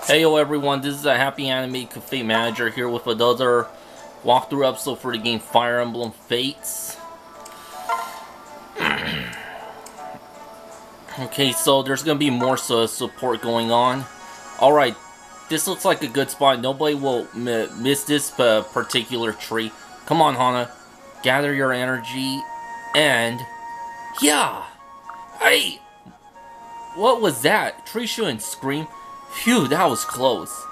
Heyo everyone, this is a HappyAnimaidCafeManager here with another walkthrough episode for the game Fire Emblem Fates. Okay, so there's gonna be more support going on. Alright, this looks like a good spot. Nobody will miss this particular tree. Come on, Hana. Gather your energy and... Yeah! Hey! What was that? Tree shouldn't scream. Phew, that was close.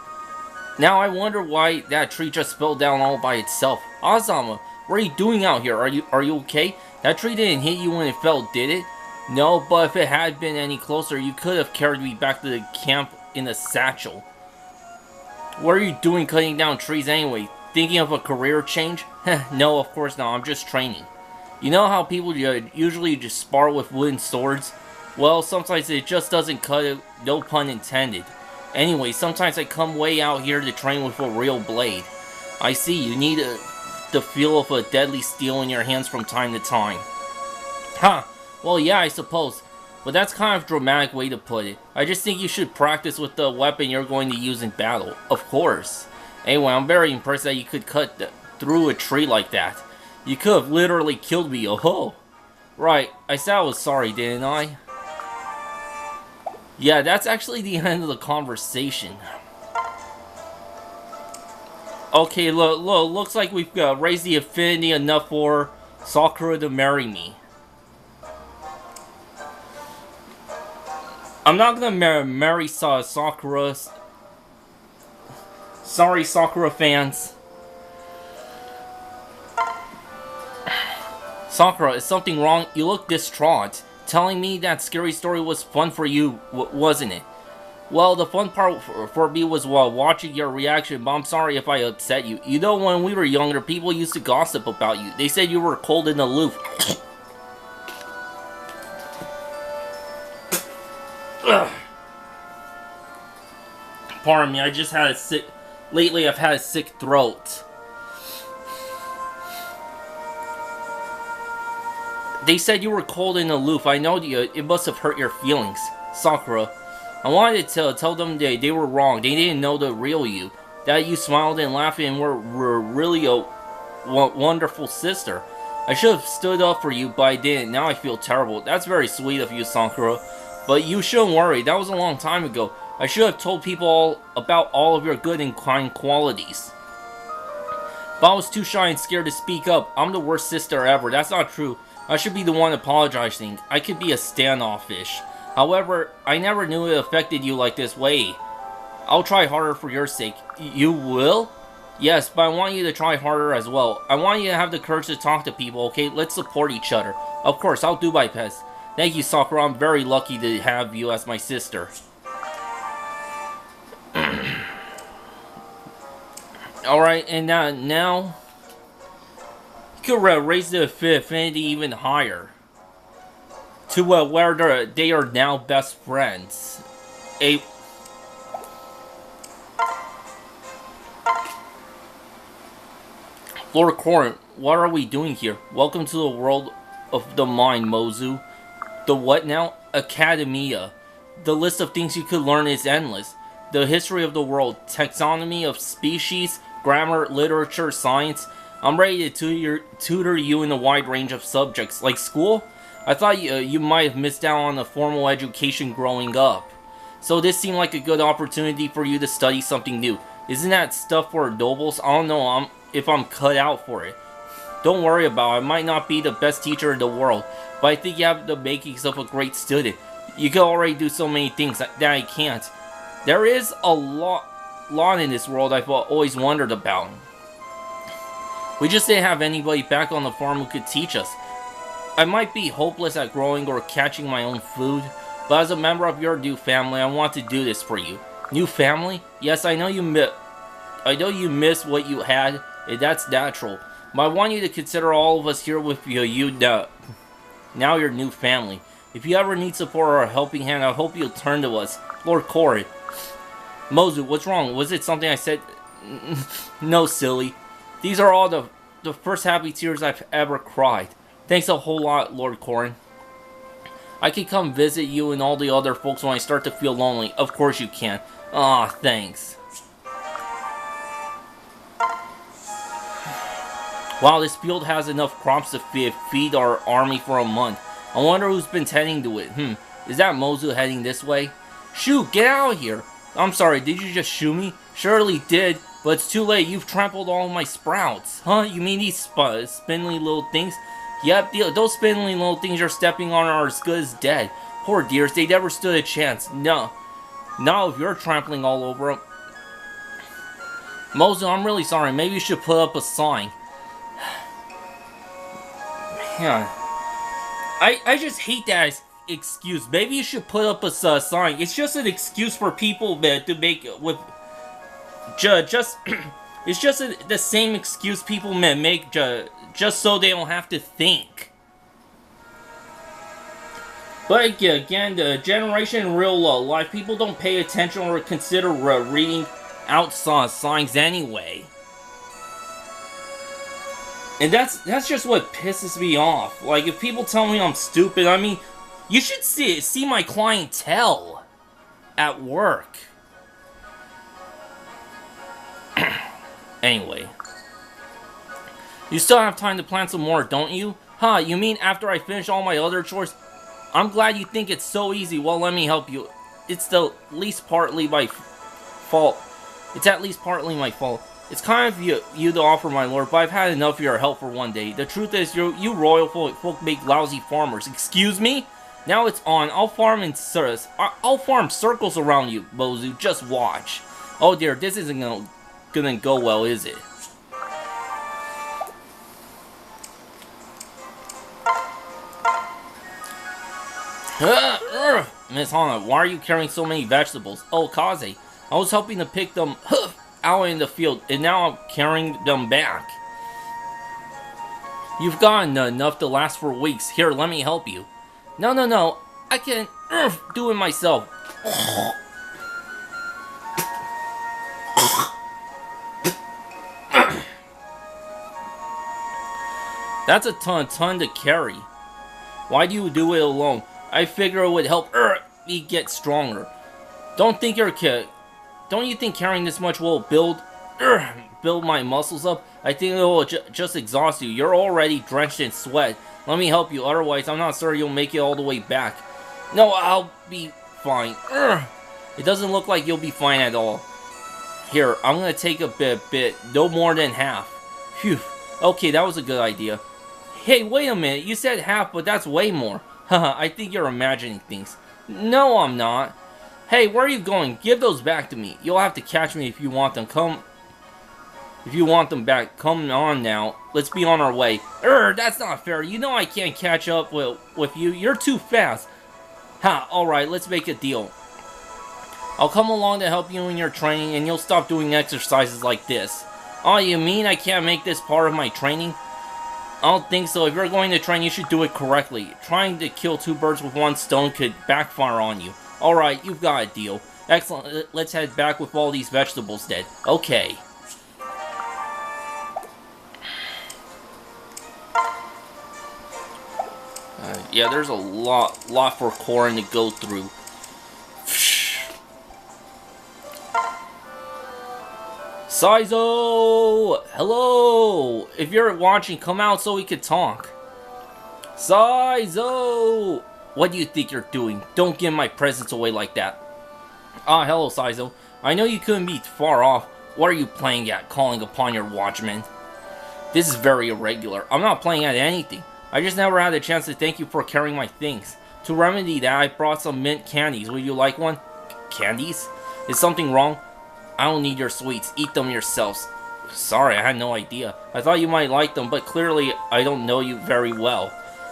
Now I wonder why that tree just fell down all by itself. Azama, what are you doing out here? Are you okay? That tree didn't hit you when it fell, did it? No, but if it had been any closer, you could have carried me back to the camp in a satchel. What are you doing cutting down trees anyway? Thinking of a career change? No, of course not. I'm just training. You know how people usually just spar with wooden swords? Well, sometimes it just doesn't cut it, no pun intended. Anyway, sometimes I come way out here to train with a real blade. I see, you need the feel of a deadly steel in your hands from time to time. Huh, well yeah, I suppose. But that's kind of a dramatic way to put it. I just think you should practice with the weapon you're going to use in battle. Of course. Anyway, I'm very impressed that you could cut through a tree like that. You could have literally killed me, oh-ho. Right, I said I was sorry, didn't I? Yeah, that's actually the end of the conversation. Okay, looks like we've raised the affinity enough for Sakura to marry me. I'm not gonna marry Sakura. Sorry, Sakura fans. Sakura, is something wrong? You look distraught. Telling me that scary story was fun for you, wasn't it? Well, the fun part for me was watching your reaction, but I'm sorry if I upset you. You know, when we were younger, people used to gossip about you. They said you were cold and aloof. Pardon me, I just had a sick... Lately, I've had a sick throat. They said you were cold and aloof. I know it must have hurt your feelings. Sakura, I wanted to tell them they were wrong. They didn't know the real you. That you smiled and laughed and were really a wonderful sister. I should have stood up for you, but I didn't. Now I feel terrible. That's very sweet of you, Sakura. But you shouldn't worry. That was a long time ago. I should have told people all about all of your good and kind qualities. But I was too shy and scared to speak up. I'm the worst sister ever. That's not true. I should be the one apologizing. I could be a standoffish. However, I never knew it affected you like this way. I'll try harder for your sake. You will? Yes, but I want you to try harder as well. I want you to have the courage to talk to people, okay? Let's support each other. Of course, I'll do my best. Thank you, Sakura. I'm very lucky to have you as my sister. Alright, and now... could raise the affinity even higher to where they are now best friends. Lord Corrin, what are we doing here? Welcome to the world of the mind, Mozu. The what now? Academia. The list of things you could learn is endless. The history of the world, taxonomy of species, grammar, literature, science. I'm ready to tutor you in a wide range of subjects. Like school? I thought you might have missed out on a formal education growing up. So this seemed like a good opportunity for you to study something new. Isn't that stuff for nobles? I don't know if I'm cut out for it. Don't worry about it. I might not be the best teacher in the world, but I think you have the makings of a great student. You can already do so many things that I can't. There is a lot in this world I've always wondered about. We just didn't have anybody back on the farm who could teach us. I might be hopeless at growing or catching my own food, but as a member of your new family, I want to do this for you. New family? Yes, I know you miss what you had, and that's natural. But I want you to consider all of us here with you now your new family. If you ever need support or a helping hand, I hope you'll turn to us. Lord Corrin. Mozu, what's wrong? Was it something I said? No, silly. These are all the first happy tears I've ever cried. Thanks a whole lot, Lord Corrin. I can come visit you and all the other folks when I start to feel lonely. Of course you can. Aw, thanks. Wow, this field has enough crops to feed our army for a month. I wonder who's been tending to it. Is that Mozu heading this way? Shoot, get out of here! I'm sorry, did you just shoot me? Surely did, but it's too late. You've trampled all my sprouts. Huh? You mean these spindly little things? Yep, those spindly little things you're stepping on are as good as dead. Poor dears, they never stood a chance. No. Not if you're trampling all over them. Mozu, I'm really sorry. Maybe you should put up a sign. Man. I just hate that excuse. Maybe you should put up a sign. It's just an excuse for people to make with... Just... It's just the same excuse people make just so they don't have to think. But again, the generation in real life, people don't pay attention or consider reading out signs anyway. And that's just what pisses me off. Like, if people tell me I'm stupid, I mean, you should see my clientele at work. Anyway. You still have time to plan some more, don't you? Huh, you mean after I finish all my other chores? I'm glad you think it's so easy. Well, let me help you. It's at least partly my fault. It's kind of you to offer, my lord, but I've had enough of your help for one day. The truth is, you royal folk make lousy farmers. Excuse me? Now it's on. I'll farm circles around you, Mozu. Just watch. Oh dear, this isn't gonna go well, is it? Miss Hana, why are you carrying so many vegetables? Oh, Kaze, I was helping to pick them out in the field, and now I'm carrying them back. You've gotten enough to last for weeks. Here, let me help you. No, I can do it myself. That's a ton to carry. Why do you do it alone? I figure it would help me get stronger. Don't you think carrying this much will build my muscles up? I think it will just exhaust you. You're already drenched in sweat. Let me help you, otherwise I'm not sure you'll make it all the way back. No, I'll be fine. It doesn't look like you'll be fine at all. Here, I'm gonna take a bit, no more than half. Phew. Okay, that was a good idea. Hey, wait a minute, you said half, but that's way more. Haha, I think you're imagining things. No, I'm not. Hey, where are you going? Give those back to me. You'll have to catch me if you want them. If you want them back, come on now. Let's be on our way. That's not fair. You know I can't catch up with you. You're too fast. Ha, alright, let's make a deal. I'll come along to help you in your training, and you'll stop doing exercises like this. Oh, you mean I can't make this part of my training? I don't think so. If you're going to train, you should do it correctly. Trying to kill two birds with one stone could backfire on you. Alright, you've got a deal. Excellent. Let's head back with all these vegetables dead. Okay. Yeah, there's a lot for Korin to go through. Saizo! Hello! If you're watching, come out so we can talk. Saizo! What do you think you're doing? Don't give my presents away like that. Ah, hello, Saizo. I know you couldn't be far off. What are you playing at, calling upon your watchman? This is very irregular. I'm not playing at anything. I just never had a chance to thank you for carrying my things. To remedy that, I brought some mint candies. Would you like one? Candies? Is something wrong? I don't need your sweets. Eat them yourselves. Sorry, I had no idea. I thought you might like them, but clearly I don't know you very well.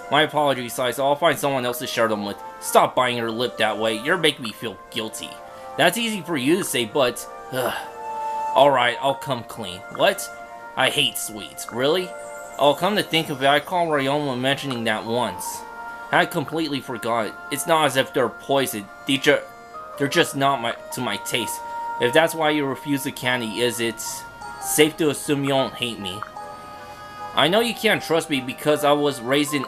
My apologies, Saizo. I'll find someone else to share them with. Stop biting your lip that way. You're making me feel guilty. That's easy for you to say, but... Alright, I'll come clean. What? I hate sweets. Really? Oh, come to think of it, I call Ryoma mentioning that once. I completely forgot. It's not as if they're poisoned. They're just not to my taste. If that's why you refuse the candy, is it safe to assume you don't hate me? I know you can't trust me because I was raised in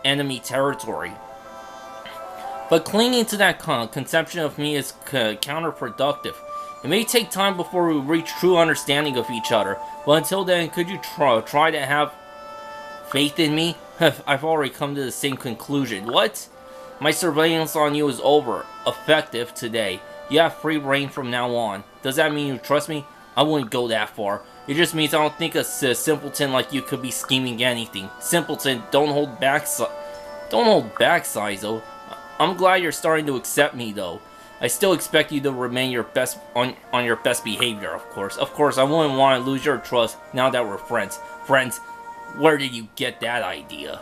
enemy territory. But clinging to that conception of me is counterproductive. It may take time before we reach true understanding of each other, but until then, could you try to have faith in me? I've already come to the same conclusion. What? My surveillance on you is over. Effective today. You have free reign from now on. Does that mean you trust me? I wouldn't go that far. It just means I don't think a simpleton like you could be scheming anything. Simpleton, don't hold back, Saizo. I'm glad you're starting to accept me, though. I still expect you to remain your best on your best behavior, of course. Of course, I wouldn't want to lose your trust now that we're friends. Friends, where did you get that idea?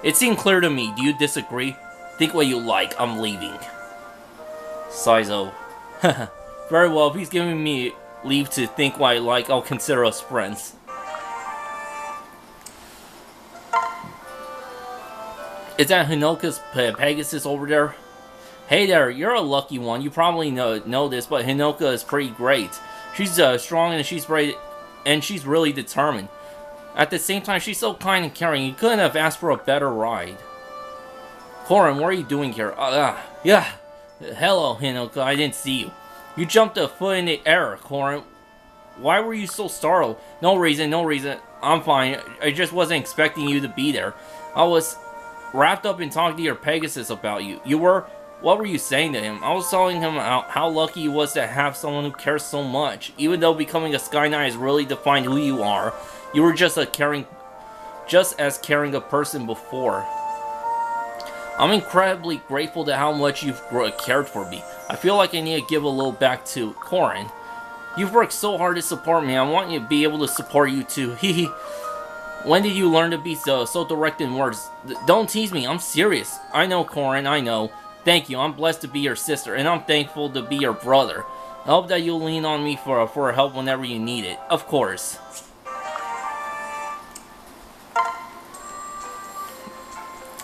It seemed clear to me. Do you disagree? Think what you like. I'm leaving. Saizo. Very well, if he's giving me leave to think what I like, I'll consider us friends. Is that Hinoka's Pegasus over there? Hey there, you're a lucky one. You probably know this, but Hinoka is pretty great. She's strong and she's really determined. At the same time, she's so kind and caring. You couldn't have asked for a better ride. Korin, what are you doing here? Yeah. Hello, Hinoka. I didn't see you. You jumped a foot in the air, Korin. Why were you so startled? No reason. I'm fine. I just wasn't expecting you to be there. I was wrapped up in talking to your Pegasus about you. You were? What were you saying to him? I was telling him how lucky he was to have someone who cares so much. Even though becoming a Sky Knight has really defined who you are, you were just as caring a person before. I'm incredibly grateful to how much you've cared for me. I feel like I need to give a little back to Korin. You've worked so hard to support me. I want you to be able to support you too. Hehe. When did you learn to be so direct in words? Don't tease me. I'm serious. I know, Korin. I know. Thank you. I'm blessed to be your sister, and I'm thankful to be your brother. I hope that you'll lean on me for help whenever you need it. Of course.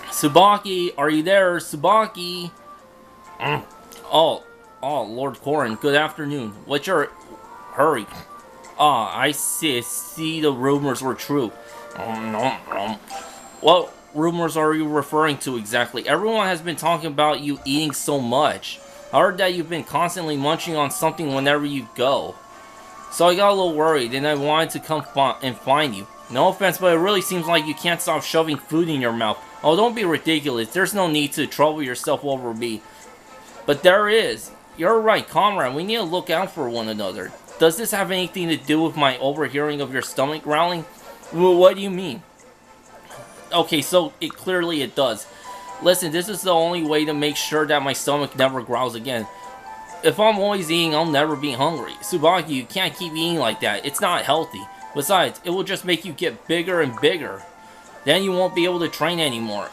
Tsubaki, are you there? Tsubaki? Oh, Lord Korin, good afternoon. What's your hurry? I see the rumors were true. What rumors are you referring to exactly? Everyone has been talking about you eating so much. I heard that you've been constantly munching on something whenever you go. So I got a little worried, and I wanted to come and find you. No offense, but it really seems like you can't stop shoving food in your mouth. Oh, don't be ridiculous. There's no need to trouble yourself over me. But there is. You're right, comrade. We need to look out for one another. Does this have anything to do with my overhearing of your stomach growling? Well, what do you mean? Okay, so clearly it does. Listen, this is the only way to make sure that my stomach never growls again. If I'm always eating, I'll never be hungry. Tsubaki, you can't keep eating like that. It's not healthy. Besides, it will just make you get bigger and bigger. Then you won't be able to train anymore.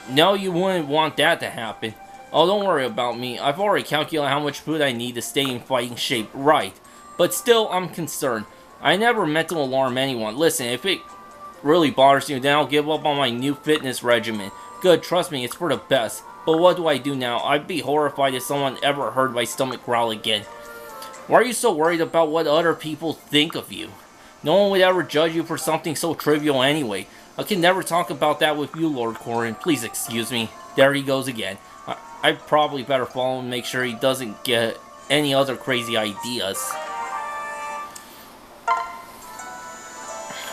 No, you wouldn't want that to happen. Oh, don't worry about me. I've already calculated how much food I need to stay in fighting shape. Right. But still, I'm concerned. I never meant to alarm anyone. Listen, if it really bothers you, then I'll give up on my new fitness regimen. Good, trust me, it's for the best. But what do I do now? I'd be horrified if someone ever heard my stomach growl again. Why are you so worried about what other people think of you? No one would ever judge you for something so trivial anyway. I can never talk about that with you, Lord Korin. Please excuse me. There he goes again. I probably better follow him and make sure he doesn't get any other crazy ideas.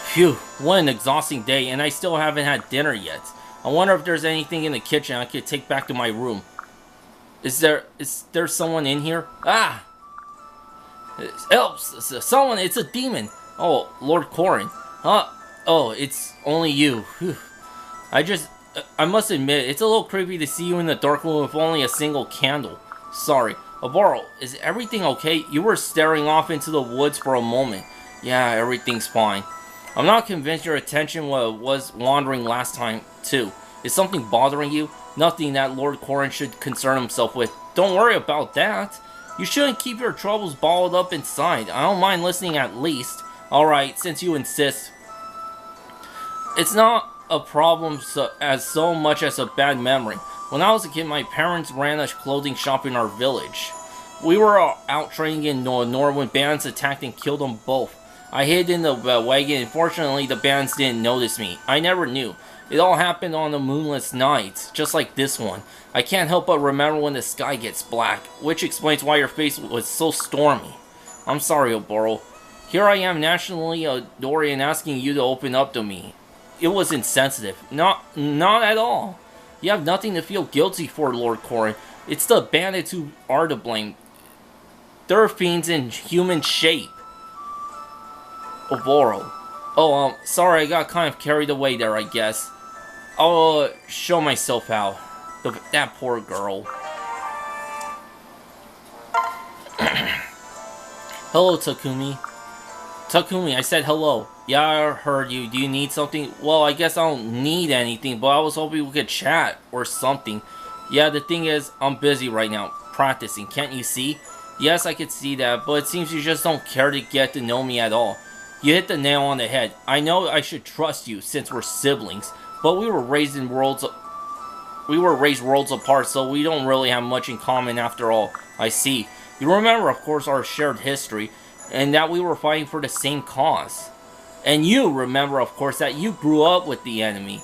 Phew, what an exhausting day, and I still haven't had dinner yet. I wonder if there's anything in the kitchen I could take back to my room. Is there someone in here? Ah! Help! Someone! It's a demon! Oh, Lord Korin. Huh? Oh, it's only you. Whew. I must admit, it's a little creepy to see you in the dark room with only a single candle. Sorry. Oboro, is everything okay? You were staring off into the woods for a moment. Yeah, everything's fine. I'm not convinced your attention was wandering last time, too. Is something bothering you? Nothing that Lord Korin should concern himself with. Don't worry about that. You shouldn't keep your troubles bottled up inside. I don't mind listening at least. Alright, since you insist. It's not a problem so much as a bad memory. When I was a kid, my parents ran a clothing shop in our village. We were out training in Nor when bands attacked and killed them both. I hid in the wagon, and fortunately the bands didn't notice me. I never knew. It all happened on a moonless night, just like this one. I can't help but remember when the sky gets black, which explains why your face was so stormy. I'm sorry, Oboro. Here I am nationally a Dorian asking you to open up to me. It was insensitive. Not at all. You have nothing to feel guilty for, Lord Corrin. It's the bandits who are to blame. They're fiends in human shape. Oboro. Oh, sorry, I got kind of carried away there, I guess. I'll, show myself out. That poor girl. Hello, Takumi. Takumi, I said hello. Yeah, I heard you. Do you need something? Well, I guess I don't need anything, but I was hoping we could chat or something. Yeah, the thing is, I'm busy right now, practicing. Can't you see? Yes, I could see that, but it seems you just don't care to get to know me at all. You hit the nail on the head. I know I should trust you since we're siblings, but we were raised worlds apart, so we don't really have much in common after all. I see. You remember, of course, our shared history, and that we were fighting for the same cause. And you remember, of course, that you grew up with the enemy.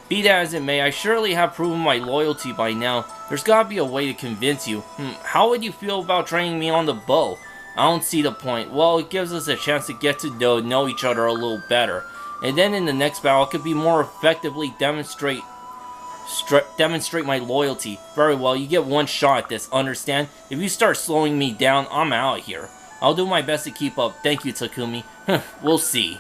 Be that as it may, I surely have proven my loyalty by now. There's gotta be a way to convince you. How would you feel about training me on the bow? I don't see the point. Well, it gives us a chance to get to know each other a little better. And then in the next battle, I could be more effectively demonstrate my loyalty. Very well, you get one shot at this, understand? If you start slowing me down, I'm out of here. I'll do my best to keep up. Thank you, Takumi. We'll see.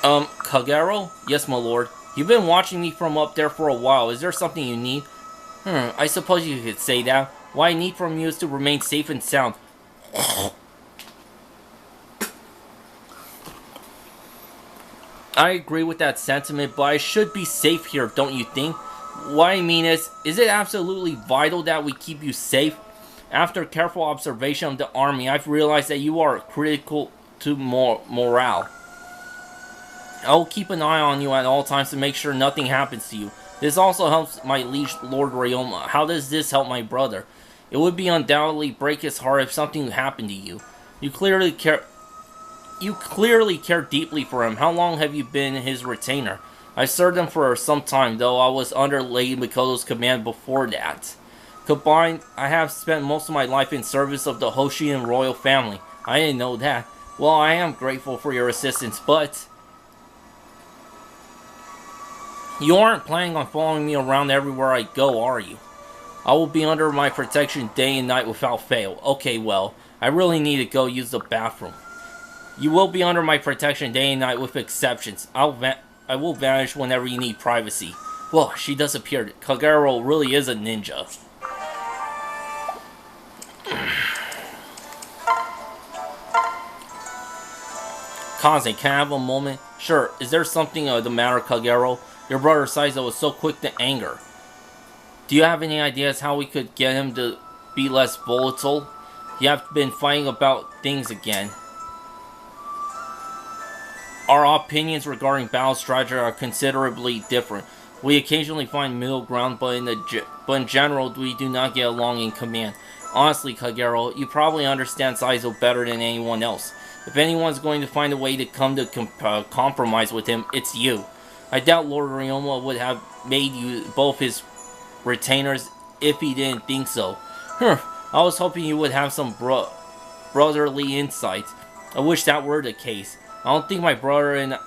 Kagero? Yes, my lord. You've been watching me from up there for a while. Is there something you need? I suppose you could say that. What I need from you is to remain safe and sound. I agree with that sentiment, but I should be safe here, don't you think? What I mean is it absolutely vital that we keep you safe? After careful observation of the army, I've realized that you are critical to morale. I will keep an eye on you at all times to make sure nothing happens to you. This also helps my liege Lord Ryoma. How does this help my brother? It would be undoubtedly break his heart if something happened to you. You clearly care deeply for him. How long have you been his retainer? I served him for some time, though I was under Lady Mikoto's command before that. Combined, I have spent most of my life in service of the Hoshido royal family. I didn't know that. Well, I am grateful for your assistance, but you aren't planning on following me around everywhere I go, are you? I will be under my protection day and night without fail. Okay, well, I really need to go use the bathroom. You will be under my protection day and night with exceptions. I will vanish whenever you need privacy. Whoa, she disappeared. Kagero really is a ninja. Kaze, can I have a moment? Sure, is there something the matter, Kagero? Your brother Saizo was so quick to anger. Do you have any ideas how we could get him to be less volatile? You have been fighting about things again. Our opinions regarding battle strategy are considerably different. We occasionally find middle ground, but in general, we do not get along in command. Honestly, Kagero, you probably understand Saizo better than anyone else. If anyone's going to find a way to come to compromise with him, it's you. I doubt Lord Ryoma would have made you both his retainers if he didn't think so. I was hoping you would have some brotherly insight. I wish that were the case. I don't think my brother and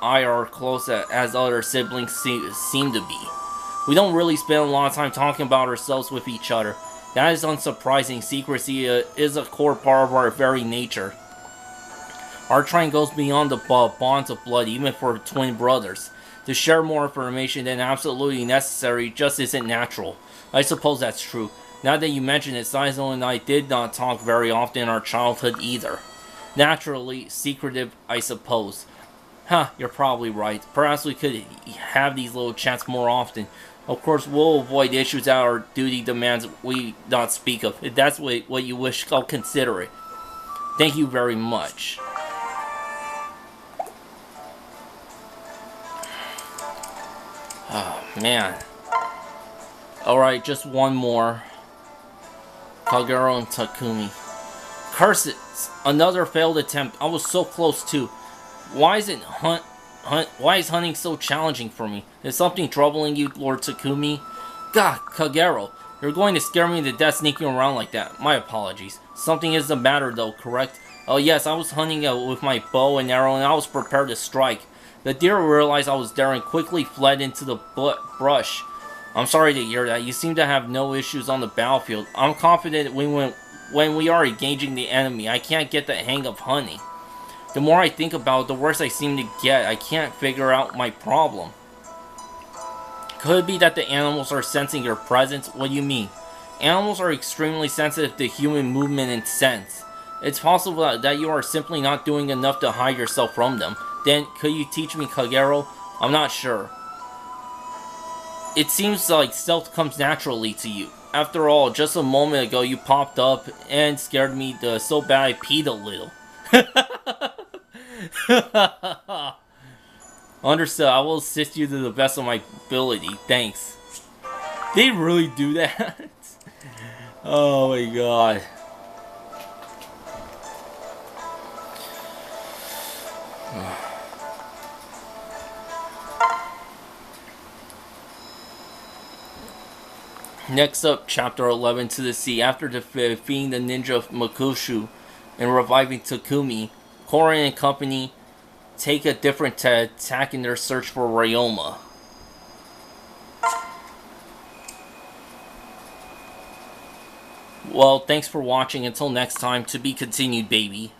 I are close as other siblings seem to be. We don't really spend a lot of time talking about ourselves with each other. That is unsurprising. Secrecy is a core part of our very nature. Our train goes beyond the bonds of blood, even for twin brothers. To share more information than absolutely necessary just isn't natural. I suppose that's true. Now that you mention it, Saizo and I did not talk very often in our childhood either. Naturally, secretive, I suppose. You're probably right. Perhaps we could have these little chats more often. Of course, we'll avoid issues that our duty demands we not speak of. If that's what you wish, I'll consider it. Thank you very much. Oh, man. Alright, just one more. Kagero and Takumi. Curses! Another failed attempt. I was so close too. Why is hunting so challenging for me? Is something troubling you, Lord Takumi? God, Kagero, you're going to scare me to death sneaking around like that. My apologies. Something is the matter though, correct? Oh yes, I was hunting with my bow and arrow and I was prepared to strike. The deer realized I was there and quickly fled into the brush. I'm sorry to hear that. You seem to have no issues on the battlefield. I'm confident when we are engaging the enemy. I can't get the hang of hunting. The more I think about it, the worse I seem to get. I can't figure out my problem. Could it be that the animals are sensing your presence? What do you mean? Animals are extremely sensitive to human movement and sense. It's possible that you are simply not doing enough to hide yourself from them. Then, could you teach me, Kagero? I'm not sure. It seems like stealth comes naturally to you. After all, just a moment ago you popped up and scared me so bad I peed a little. Understood, I will assist you to the best of my ability. Thanks. They really do that? Oh my god. Next up, Chapter 11, To the Sea. After defeating the ninja of Makushu and reviving Takumi, Korin and company take a different tack in their search for Ryoma. Well, thanks for watching. Until next time, to be continued, baby.